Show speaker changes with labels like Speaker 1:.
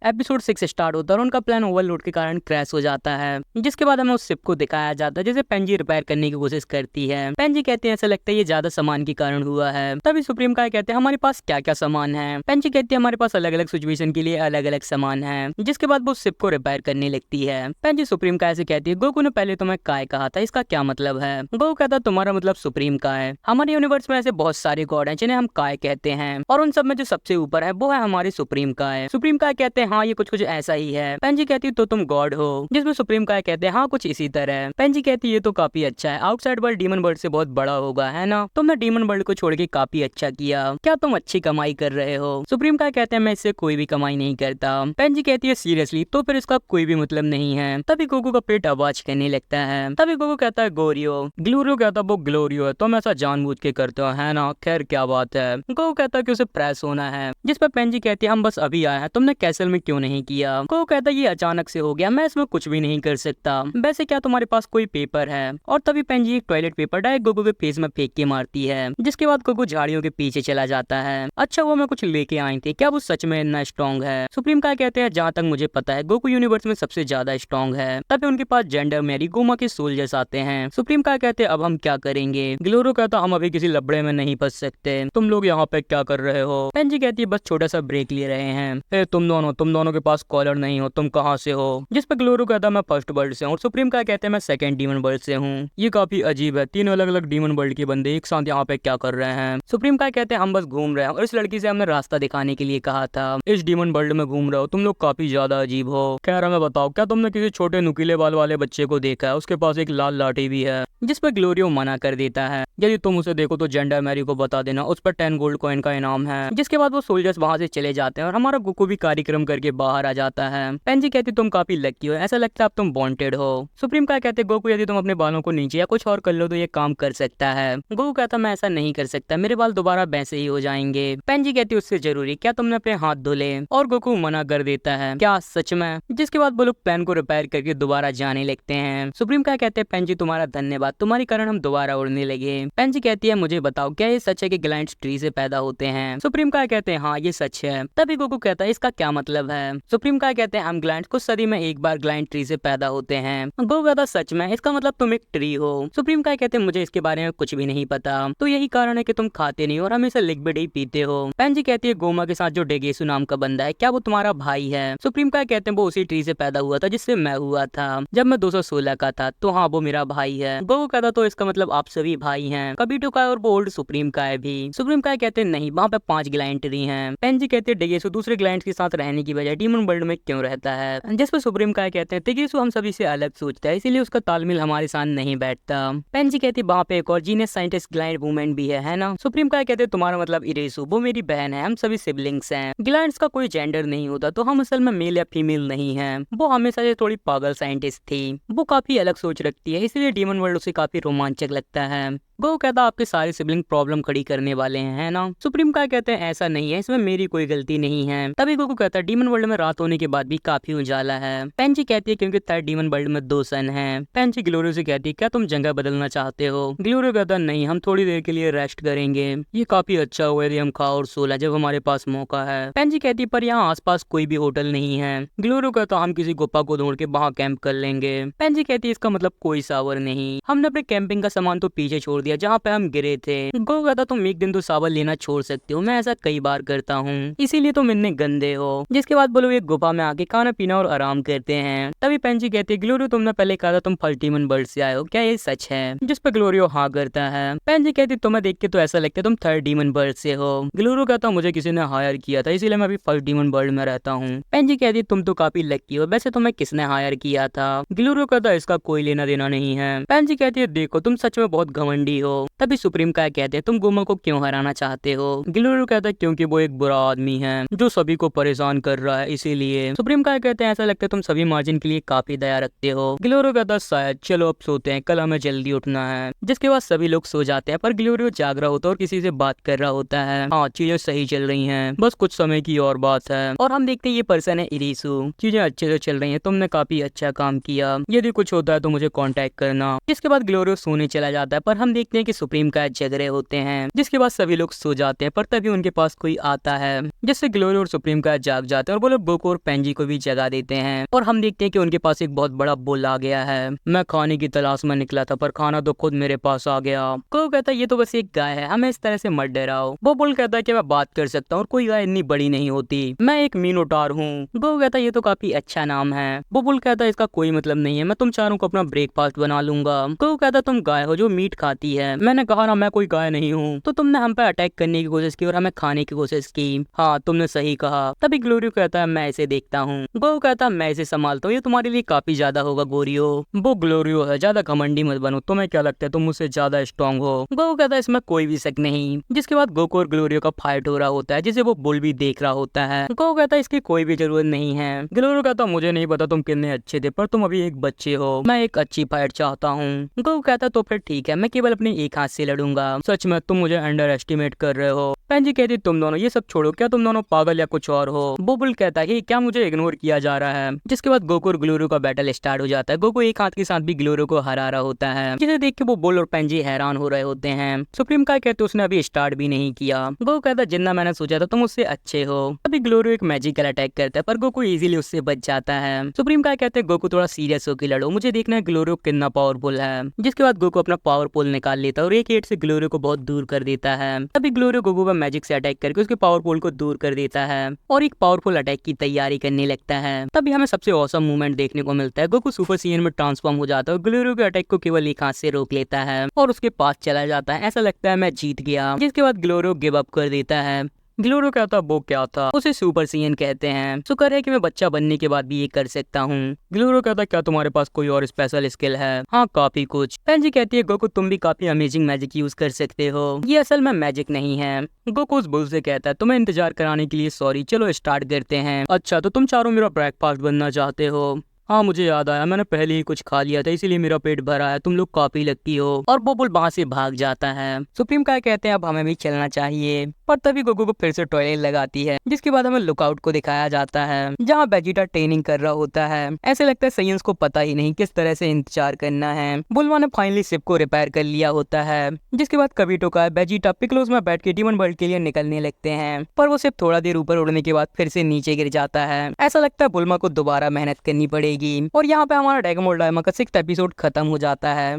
Speaker 1: Episode 6 start होता है और उनका प्लान ओवरलोड के कारण क्रैश हो जाता है, जिसके बाद हमें उस शिप को दिखाया जाता है जिसे पेंजी रिपेयर करने की कोशिश करती है। पेंजी कहते हैं ऐसा लगता है ये ज्यादा सामान के कारण हुआ है। तभी सुप्रीम काय कहते हैं हमारे पास क्या क्या सामान है। पेंजी कहती है हमारे पास अलग अलग सिचुएशन के लिए अलग अलग सामान है, जिसके बाद वो शिप को रिपेयर करने लगती है। पेंजी सुप्रीम काय से कहती है गोकू ने पहले तुम्हें काय कहा था, इसका क्या मतलब है। गोकू कहता है तुम्हारा मतलब सुप्रीम काय। हमारे यूनिवर्स में ऐसे बहुत सारे गॉड हैं जिन्हें हम काय कहते हैं, और उन सब में जो सबसे ऊपर है वो है हमारे सुप्रीम काय। सुप्रीम काय कहते हैं हाँ ये कुछ कुछ ऐसा ही है। पेंजी कहती है तो तुम गॉड हो, जिसमें सुप्रीम काय कहते हैं हाँ कुछ इसी तरह। पेंजी कहती है ये तो काफी अच्छा है, आउटसाइड वर्ल्ड डीमन वर्ल्ड से बहुत बड़ा होगा है ना। तुमने डीमन वर्ल्ड को छोड़ के काफी अच्छा किया, क्या तुम अच्छी कमाई कर रहे हो। सुप्रीम काय कहते हैं मैं इससे कोई भी कमाई नहीं करता। पेंजी कहती है सीरियसली, तो फिर इसका कोई भी मतलब नहीं है। तभी गोकू का पेट आवाज करने लगता है। तभी गोकू कहता है गोरियो। ग्लोरियो कहता है वो ग्लोरियो है, तुम ऐसा जानबूझ के करते हो है ना, खैर क्या बात है। गोकू कहता है कि उसे प्रेस होना है, जिस पर पेंजी कहती है हम बस अभी आए हैं, तुमने कैसल में क्यों नहीं किया। गोकू कहता है ये अचानक से हो गया, मैं इसमें कुछ भी नहीं कर सकता। वैसे क्या तुम्हारे पास कोई पेपर है। और तभी पेंजी एक टॉयलेट पेपर डायरेक्ट गोकू के फेस में फेंक के मारती है, जिसके बाद गोकू झाड़ियों के पीछे चला जाता है। अच्छा वो मैं कुछ लेके आई थी, क्या वो सच में इतना स्ट्रॉन्ग है। सुप्रीम काय कहते हैं जहाँ तक मुझे पता है गोकू यूनिवर्स में सबसे ज्यादा स्ट्रॉन्ग है। तभी उनके पास जेंडर मैरी गोमा के सोल्जर्स आते हैं। सुप्रीम काय कहते हैं अब हम क्या करेंगे। ग्लोरो कहता हम अभी किसी लबड़े में नहीं फंस सकते, तुम लोग यहाँ पे क्या कर रहे हो। पेंजी कहती है बस छोटा सा ब्रेक ले रहे हैं। तुम दोनों के पास कॉलर नहीं हो, तुम कहाँ से हो। जिस पर ग्लोरो कहता मैं फर्स्ट वर्ल्ड से हूँ, और सुप्रीम काय कहते हैं मैं सेकंड डीमन वर्ल्ड से हूँ। ये काफी अजीब है, तीन अलग अलग डीमन वर्ल्ड के बंदे एक साथ यहाँ पे क्या कर रहे हैं। सुप्रीम काय कहते हैं हम बस घूम रहे हैं, और इस लड़की से हमने रास्ता दिखाने के लिए कहा था। इस डीमन वर्ल्ड में घूम रहे हो, तुम लोग काफी ज्यादा अजीब हो। खैर हमें बताओ क्या तुमने किसी छोटे नुकीले बाल वाले बच्चे को देखा है, उसके पास एक लाल लाठी भी है। जिस पर ग्लोरियो मना कर देता है, यदि तुम उसे देखो तो जेंडर मैरी को बता देना, उस पर 10 गोल्ड कॉइन का इनाम है। जिसके बाद वो सोल्जर्स वहां से चले जाते हैं और हमारा गोकू भी कार्यक्रम करके बाहर आ जाता है। पेंजी कहती तुम काफी लकी हो, ऐसा लगता है अब तुम वांटेड हो। सुप्रीम काय कहते गोकू यदि तुम अपने बालों को नीचे या कुछ और कर लो तो ये काम कर सकता है। गोकू कहता मैं ऐसा नहीं कर सकता, मेरे बाल दोबारा वैसे ही हो जाएंगे। पेंजी कहती उससे जरूरी, क्या तुमने अपने हाथ धुले। और गोकू मना कर देता है, क्या सच में। जिसके बाद वो लोग प्लान को रिपेयर करके दोबारा जाने लगते हैं। सुप्रीम काय कहते हैं पेंजी तुम्हारा धन्यवाद, तुम्हारे कारण हम दोबारा उड़ने लगे। पेंजी कहती है मुझे बताओ क्या ये सच है कि ग्लाइंड्स ट्री से पैदा होते हैं। सुप्रीम काय कहते हैं हाँ ये सच है। तभी गोकू कहता है इसका क्या मतलब है। सुप्रीम काय कहते हैं हम ग्लाइंड्स कुछ सदी में एक बार ग्लाइंड ट्री से पैदा होते हैं। गोकू कहता सच में, इसका मतलब तुम एक ट्री हो। सुप्रीम काय कहते हैं मुझे इसके बारे में कुछ भी नहीं पता, तो यही कारण है कि तुम खाते नहीं और हमेशा लिक्विड ही पीते हो। पेंजी कहती है गोमा के साथ जो डेगेसु नाम का बंदा है क्या वो तुम्हारा भाई है। सुप्रीम काय कहते हैं वो उसी ट्री से पैदा हुआ था जिससे मैं हुआ था जब मैं 216 का था, तो हाँ वो मेरा भाई है। गोकू कहता तो इसका मतलब आप सभी भाई हैं, कबीटो काय और वो ओल्ड सुप्रीम काय भी। सुप्रीम काय कहते हैं नहीं वहाँ पे 5 ग्लाइंड ट्री हैं। पेंजी कहते हैं डेगेसु दूसरे ग्लाइंड्स के साथ रहने की बजाय डीमन वर्ल्ड में क्यों रहता है। जिस पर सुप्रीम काय कहते हैं डेगेसु हम सभी से अलग सोचता है, इसीलिए उसका तालमेल हमारे साथ नहीं बैठता। पेंजी कहती है वहाँ पे एक और जीनियस साइंटिस्ट ग्लाइंड वुमेन भी है ना। सुप्रीम काय कहते हैं तुम्हारा मतलब इरेसु, वो मेरी बहन है, हम सभी सिबलिंग्स हैं। ग्लाइंड्स का कोई जेंडर नहीं होता, तो हम असल में मेल या फीमेल नहीं है। वो हमेशा से थोड़ी पागल साइंटिस्ट थी, वो काफी अलग सोच रखती है, इसलिए डीमन वर्ल्ड उसे काफी रोमांचक लगता है। वो कहता आपके सारे सिबलिंग प्रॉब्लम खड़ी करने वाले हैं है ना। सुप्रीम काय कहते हैं ऐसा नहीं है, इसमें मेरी कोई गलती नहीं है। तभी गोकू कहता है डीमन वर्ल्ड में रात होने के बाद भी काफी उजाला है। पेंजी कहती है क्योंकि थर्ड डीमन वर्ल्ड में 2 सन हैं। पेंजी ग्लोरियो से कहती है क्या तुम जगह बदलना चाहते हो। ग्लोरियो कहता नहीं, हम थोड़ी देर के लिए रेस्ट करेंगे, ये काफी अच्छा हुआ यदि हम खा और सोला जब हमारे पास मौका है। पेंजी कहती पर यहाँ आसपास कोई भी होटल नहीं है। ग्लोरियो कहता हम किसी गुफा को ढूंढ के वहाँ कैंप कर लेंगे। पेंजी कहती है इसका मतलब कोई सावर नहीं, हमने अपने कैंपिंग का सामान तो पीछे छोड़ दिया जहाँ पे हम गिरे थे। गोकू कहता तुम एक दिन तो सावर लेना छोड़ सकते हो, मैं ऐसा कई बार करता हूँ, इसीलिए तुम इतने गंदे हो। जिसके बाद बोलो एक गुफा में आके खाना पीना और आराम करते हैं। तभी पेंजी कहती है ग्लोरियो तुमने पहले कहा था तुम फर्स्ट डीमन वर्ल्ड से आए हो, क्या ये सच है। जिस पे ग्लोरियो हाँ करता है। पेंजी कहती तुम्हें देख के तो ऐसा लगता है तुम थर्ड डीमन वर्ल्ड से हो। ग्लोरियो कहता मुझे किसी ने हायर किया था, इसीलिए मैं अभी फर्स्ट डीमन वर्ल्ड में रहता हूँ। पेंजी कहती तुम तो काफी लकी हो, वैसे तुम्हें किसने हायर किया था। ग्लोरियो कहता इसका कोई लेना देना नहीं है। पेंजी कहती है देखो तुम सच में बहुत घमंडी हो। तभी सुप्रीम काय कहते हैं तुम गोमा को क्यों हराना चाहते हो। ग्लोरियो कहता है क्योंकि वो एक बुरा आदमी है जो सभी को परेशान कर रहा है, इसीलिए। सुप्रीम काय कहते हैं ऐसा लगता है तुम सभी मार्जिन के लिए काफी दया रखते हो। ग्लोरियो कहता है शायद, चलो अब सोते हैं, कल हमें जल्दी उठना है। जिसके बाद सभी लोग सो जाते हैं, पर ग्लोरियो जाग रहा होता है और किसी से बात कर रहा होता है। हाँ चीजें सही चल रही हैं, बस कुछ समय की और बात है। और हम देखते हैं ये पर्सन है इरिसु। चीजें अच्छे से चल रही हैं, तुमने काफी अच्छा काम किया, यदि कुछ होता है तो मुझे कांटेक्ट करना। जिसके बाद ग्लोरियो सोने चला जाता है, पर हम देखते हैं कि सुप्रीम का जग रहे होते हैं, जिसके बाद सभी लोग सो जाते हैं, पर तभी उनके पास कोई आता है, जिससे ग्लोरी और सुप्रीम का जाग जाते हैं और वो लोग गोकू और पेंजी को भी जगा देते हैं। और हम देखते हैं कि उनके पास एक बहुत बड़ा बुल आ गया है। मैं खाने की तलाश में निकला था, पर खाना तो खुद मेरे पास आ गया। गोकू कहता है ये तो बस एक गाय है, हमें इस तरह से मत डराओ। वो बुल कहता है कि मैं बात कर सकता हूँ और कोई गाय इतनी बड़ी नहीं होती, मैं एक मीनोटार हूँ। गोकू कहता है ये तो काफी अच्छा नाम है। वो बुल कहता है इसका कोई मतलब नहीं है, मैं तुम चारों को अपना ब्रेकफास्ट बना लूंगा। गोकू कहता है तुम गाय हो जो मीट खाती है। मैंने कहा ना मैं कोई गाय नहीं हूँ, तो तुमने हम पे अटैक करने की कोशिश की और हमें खाने की कोशिश की। हाँ तुमने सही कहा। तभी ग्लोरियो कहता है मैं इसे देखता हूँ। गोकू कहता है मैं इसे संभालता हूँ, ये तुम्हारे लिए काफी ज्यादा होगा गोरियो। वो ग्लोरियो है, ज्यादा घमंडी मत बनो, तुम्हें क्या लगता है तुम मुझसे ज्यादा स्ट्रॉन्ग हो। गोकू कहता है इसमें कोई भी शक नहीं। जिसके बाद गोकू और ग्लोरियो का फाइट हो रहा होता है, जिसे वो बुल भी देख रहा होता है। गोकू कहता है इसकी कोई भी जरूरत नहीं है। ग्लोरियो कहता मुझे नहीं पता तुम कितने अच्छे थे, पर तुम अभी एक बच्चे हो, मैं एक अच्छी फाइट चाहता हूँ। गोकू कहता तो फिर ठीक है, मैं केवल अपने एक हाथ से लड़ूंगा। सच में तुम मुझे अंडर एस्टिमेट कर रहे हो। पेंजी कहती तुम दोनों ये सब छोड़ो, क्या तुम दोनों पागल या कुछ और हो। बुल कहता है क्या मुझे इग्नोर किया जा रहा है। जिसके बाद गोकू और ग्लोरियो का बैटल स्टार्ट हो जाता है। गोकू एक हाथ के साथ भी ग्लोरियो को हरा रहा होता है, जिसे देख के वो बुल और पेंजी हैरान हो रहे होते हैं। सुप्रीम काय कहते उसने अभी स्टार्ट भी नहीं किया। गोकू कहता जितना मैंने सोचा था तुम उससे अच्छे हो। अभी ग्लोरियो एक मैजिकल अटैक करता है, पर गोकू इजीली उससे बच जाता है। सुप्रीम काय कहते गोकू थोड़ा सीरियस होकर लड़ो, मुझे देखना है ग्लोरियो कितना पावरफुल है। जिसके बाद गोकू अपना पावरफुल निकाल लेता है और एक हिट से ग्लोरियो को बहुत दूर कर देता है। अभी ग्लोरियो गोकू पर मैजिक से अटैक करके उसके पावरफुल को दूर कर देता है और एक पावरफुल अटैक की तैयारी करने लगता है। तभी हमें सबसे औसम मूवमेंट देखने को मिलता है। गोकू सुपर सीएन में ट्रांसफॉर्म हो जाता है और ग्लोरियो के अटैक को केवल एक हाथ से रोक लेता है और उसके पास चला जाता है। ऐसा लगता है मैं जीत गया। जिसके बाद ग्लोरियो गिव अप कर देता है। ग्लोरियो कहता वो क्या था, उसे सुपर सीएन कहते हैं। शुक्र है कि मैं बच्चा बनने के बाद भी ये कर सकता हूँ। ग्लोरियो कहता क्या तुम्हारे पास कोई और स्पेशल स्किल है। हाँ काफी कुछ। पेंजी कहती है गोकू तुम भी काफी अमेजिंग मैजिक यूज कर सकते हो, ये असल में मैजिक नहीं है। गोकू उस बुल से कहता है तुम्हें इंतजार कराने के लिए सॉरी, चलो स्टार्ट करते हैं। अच्छा तो तुम चारों मेरा ब्रेकफास्ट बनना चाहते हो। हाँ मुझे याद आया, मैंने पहले ही कुछ खा लिया था इसीलिए मेरा पेट भरा है, तुम लोग काफी लकी हो। और वो बुल वहां से भाग जाता है। सुप्रीम काय कहते हैं अब हमें भी चलना चाहिए, पर तभी गोकू को फिर से टॉयलेट लगाती है। जिसके बाद हमें लुकआउट को दिखाया जाता है, जहाँ वेजिटा ट्रेनिंग कर रहा होता है। ऐसे लगता है साइंस को पता ही नहीं किस तरह से इंतजार करना है। बुलवा ने फाइनली शिप को रिपेयर कर लिया होता है। जिसके बाद कबीटो का वेजिटा पिकलोस में बैठ के डीमन वर्ल्ड के लिए निकलने लगते हैं, पर वो सिर्फ थोड़ा देर ऊपर उड़ने के बाद फिर से नीचे गिर जाता है। ऐसा लगता है बुल्मा को दोबारा मेहनत करनी पड़ेगी। और यहाँ पे हमारा ड्रैगन बॉल डायमा का 6th एपिसोड खत्म हो जाता है।